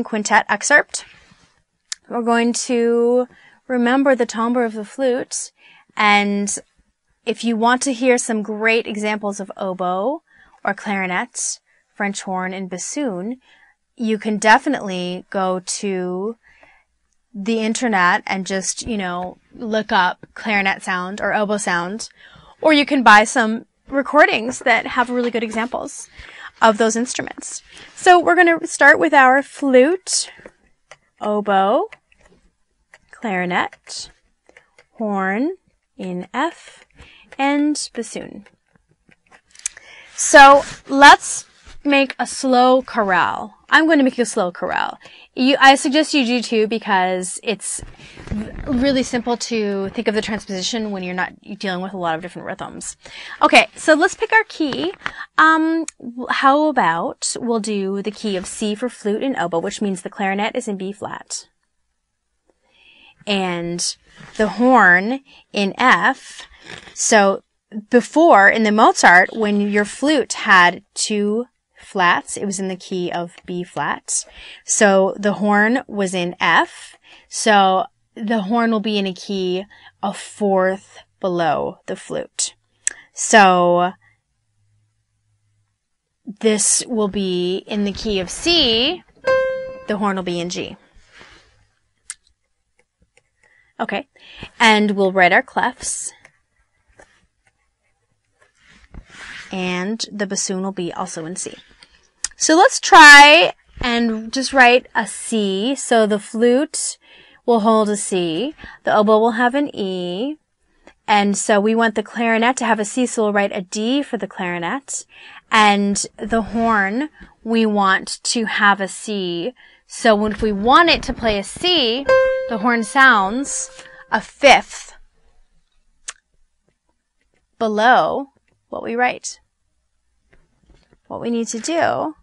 quintet excerpt. We're going to remember the timbre of the flute, and if you want to hear some great examples of oboe or clarinet, French horn, and bassoon, you can definitely go to the internet and just, look up clarinet sound or oboe sound, or you can buy some recordings that have really good examples of those instruments. So we're going to start with our flute, oboe, clarinet, horn in F, and bassoon. So let's make a slow chorale. I'm going to make a slow chorale. I suggest you do too, because it's really simple to think of the transposition when you're not dealing with a lot of different rhythms. Okay, so let's pick our key. How about we'll do the key of C for flute and oboe, which means the clarinet is in B flat. And the horn in F. So before, in the Mozart, when your flute had two flats, it was in the key of B flat. So the horn was in F. So the horn will be in a key a fourth below the flute. So this will be in the key of C. The horn will be in G. Okay. And we'll write our clefs. And the bassoon will be also in C. So let's try and just write a C. So the flute will hold a C. The oboe will have an E. And so we want the clarinet to have a C, so we'll write a D for the clarinet. And the horn, we want to have a C. So if we want it to play a C, the horn sounds a fifth below what we write. What we need to do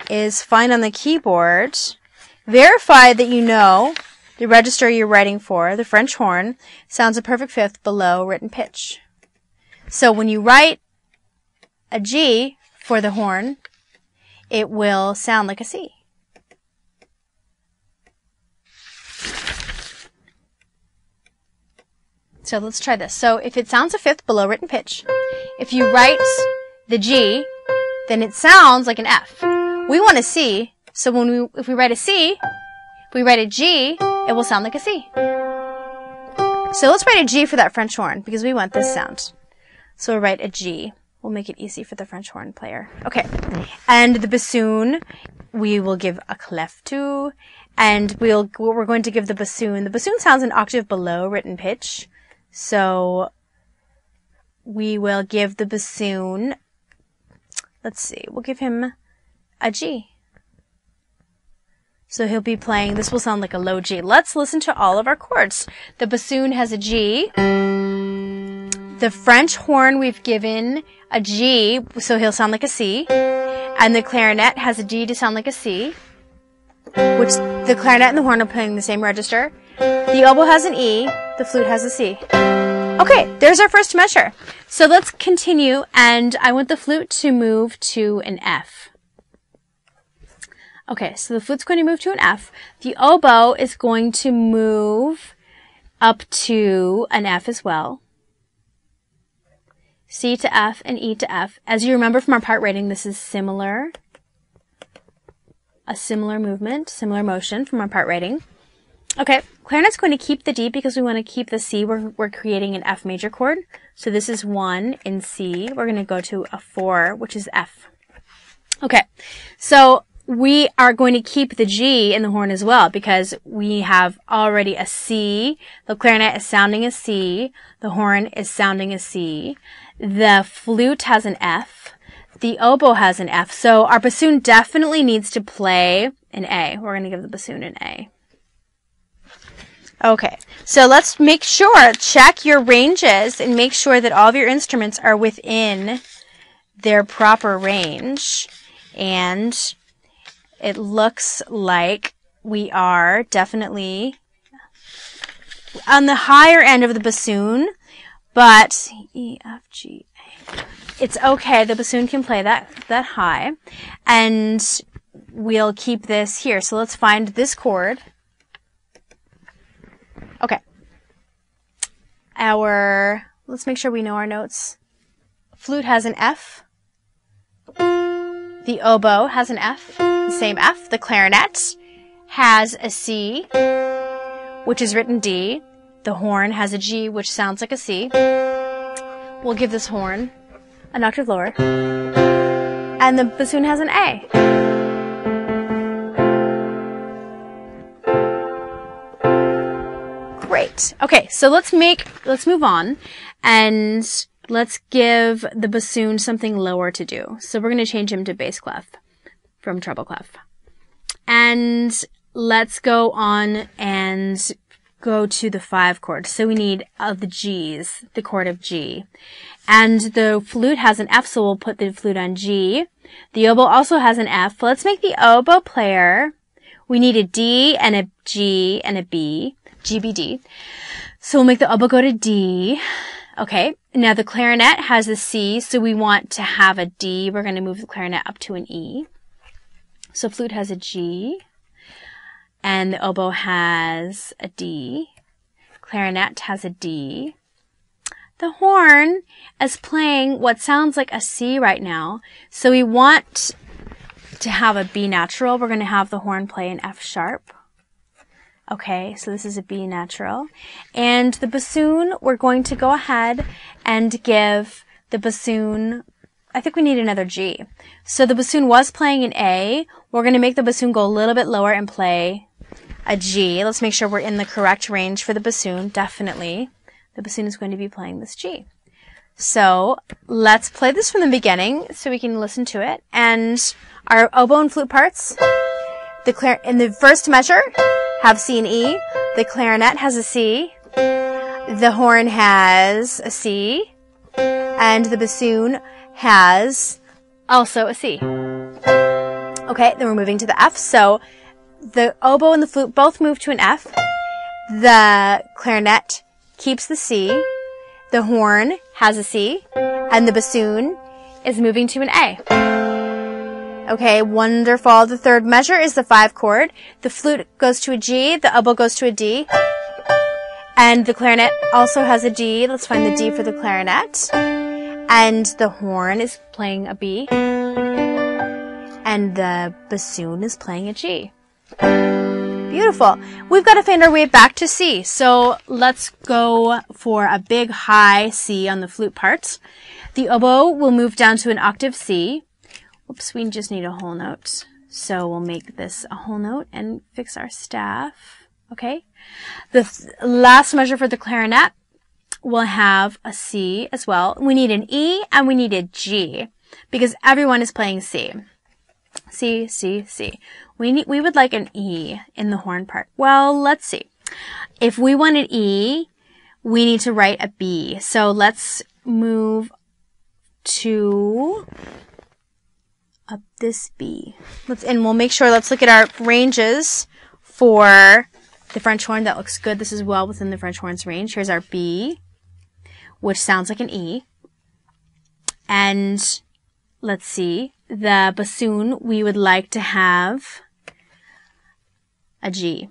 is find on the keyboard, verify that you know the register you're writing for, the French horn, sounds a perfect fifth below written pitch. So when you write a G for the horn, it will sound like a C. So let's try this. So if it sounds a fifth below written pitch, if you write the G, then it sounds like an F. We want a C, so if we write a C, if we write a G, it will sound like a C. So let's write a G for that French horn, because we want this sound. So we'll write a G. We'll make it easy for the French horn player. Okay. And the bassoon, we will give a clef to, and we're going to give the bassoon sounds an octave below written pitch. So we will give the bassoon, let's see, we'll give him a G. So he'll be playing, this will sound like a low G. Let's listen to all of our chords. The bassoon has a G. The French horn, we've given a G, so he'll sound like a C. And the clarinet has a D to sound like a C, which the clarinet and the horn are playing the same register. The oboe has an E. The flute has a C. Okay, there's our first measure. So let's continue, and I want the flute to move to an F. Okay, so the flute's going to move to an F. The oboe is going to move up to an F as well. C to F and E to F. As you remember from our part rating, this is similar. A similar movement, similar motion from our part rating. Okay, clarinet's going to keep the D because we want to keep the C. We're creating an F major chord. So this is 1 in C. We're going to go to a 4, which is F. Okay, so we are going to keep the G in the horn as well, because we have already a C. The clarinet is sounding a C. The horn is sounding a C. The flute has an F. The oboe has an F. So our bassoon definitely needs to play an A. We're going to give the bassoon an A. Okay, so let's make sure, check your ranges and make sure that all of your instruments are within their proper range. And it looks like we are definitely on the higher end of the bassoon, but E, F, G, A. It's okay. The bassoon can play that high. And we'll keep this here. So let's find this chord. Okay. Let's make sure we know our notes. Flute has an F. The oboe has an F, the same F. The clarinet has a C, which is written D. The horn has a G, which sounds like a C. We'll give this horn an octave lower. And the bassoon has an A. Great. Okay, so let's move on and let's give the bassoon something lower to do. So we're going to change him to bass clef from treble clef. And let's go on and go to the 5 chord. So we need the G's, the chord of G. And the flute has an F, so we'll put the flute on G. The oboe also has an F. Let's make the oboe player. We need a D and a G and a B. G, B, D. So we'll make the oboe go to D. Okay. Now the clarinet has a C, so we want to have a D. We're going to move the clarinet up to an E. So flute has a G. And the oboe has a D. Clarinet has a D. The horn is playing what sounds like a C right now. So we want to have a B natural. We're going to have the horn play an F sharp. Okay, so this is a B natural. And the bassoon, we're going to go ahead and give the bassoon, I think we need another G. So the bassoon was playing an A. We're going to make the bassoon go a little bit lower and play a G. Let's make sure we're in the correct range for the bassoon. Definitely. The bassoon is going to be playing this G. So let's play this from the beginning so we can listen to it. And our oboe and flute parts, in the first measure, have C and E. The clarinet has a C. The horn has a C. And the bassoon has also a C. Okay, then we're moving to the F. So the oboe and the flute both move to an F. The clarinet keeps the C. The horn has a C. And the bassoon is moving to an A. Okay, wonderful. The third measure is the 5 chord. The flute goes to a G. The oboe goes to a D. And the clarinet also has a D. Let's find the D for the clarinet. And the horn is playing a B. And the bassoon is playing a G. Beautiful. We've got to find our way back to C. So let's go for a big high C on the flute part. The oboe will move down to an octave C. Oops, we just need a whole note. So we'll make this a whole note and fix our staff. Okay. The last measure for the clarinet will have a C as well. We need an E and we need a G because everyone is playing C. C, C, C. We would like an E in the horn part. Well, let's see. If we want an E, we need to write a B. So let's move to up this B. And we'll make sure, let's look at our ranges for the French horn. That looks good. This is well within the French horn's range. Here's our B, which sounds like an E. And let's see, the bassoon, we would like to have a G.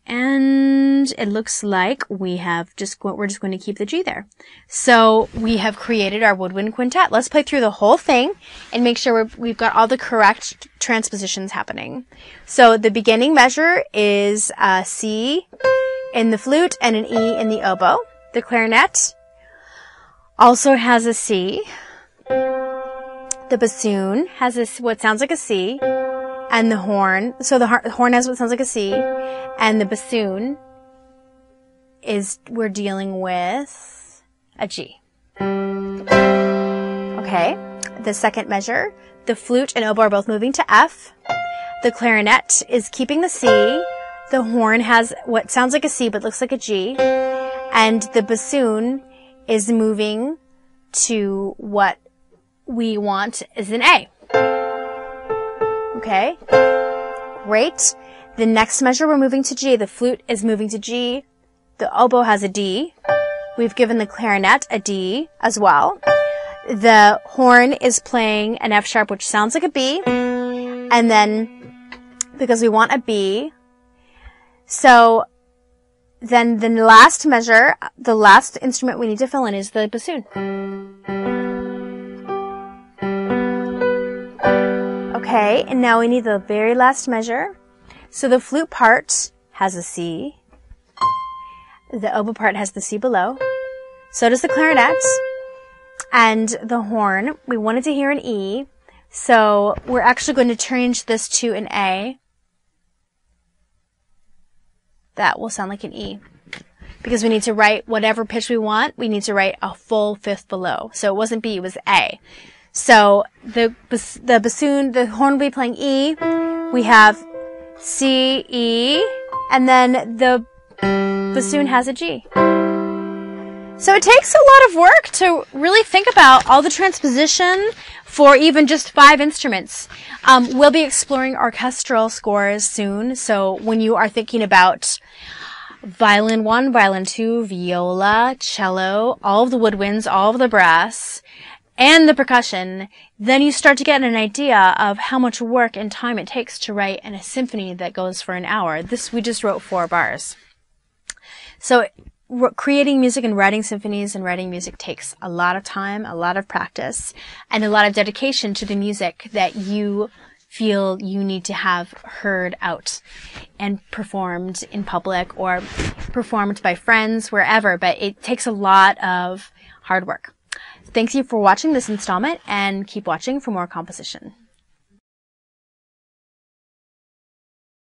And it looks like we're just going to keep the G there. So we have created our woodwind quintet. Let's play through the whole thing and make sure we've got all the correct transpositions happening. So the beginning measure is a C in the flute and an E in the oboe. The clarinet also has a C. The bassoon has what sounds like a C. And the horn, so the horn has what sounds like a C, and the bassoon we're dealing with a G. Okay, the second measure, the flute and oboe are both moving to F. The clarinet is keeping the C. The horn has what sounds like a C but looks like a G. And the bassoon is moving to what we want is an A. Okay, great. The next measure, we're moving to G. The flute is moving to G. The oboe has a D. We've given the clarinet a D as well. The horn is playing an F sharp, which sounds like a B. And then, because we want a B, so then the last measure, the last instrument we need to fill in is the bassoon. Okay, and now we need the very last measure. So the flute part has a C. The oboe part has the C below. So does the clarinet. And the horn, we wanted to hear an E. So we're actually going to change this to an A. That will sound like an E. Because we need to write whatever pitch we want, we need to write a full fifth below. So it wasn't B, it was A. So the bassoon, the horn will be playing E. We have C, E, and then the bassoon has a G. So it takes a lot of work to really think about all the transposition for even just 5 instruments. We'll be exploring orchestral scores soon. So when you are thinking about violin 1, violin 2, viola, cello, all of the woodwinds, all of the brass, and the percussion, then you start to get an idea of how much work and time it takes to write in a symphony that goes for an hour. This, we just wrote 4 bars. So creating music and writing symphonies and writing music takes a lot of time, a lot of practice, and a lot of dedication to the music that you feel you need to have heard out and performed in public or performed by friends, wherever. But it takes a lot of hard work. Thanks you for watching this installment, and keep watching for more composition.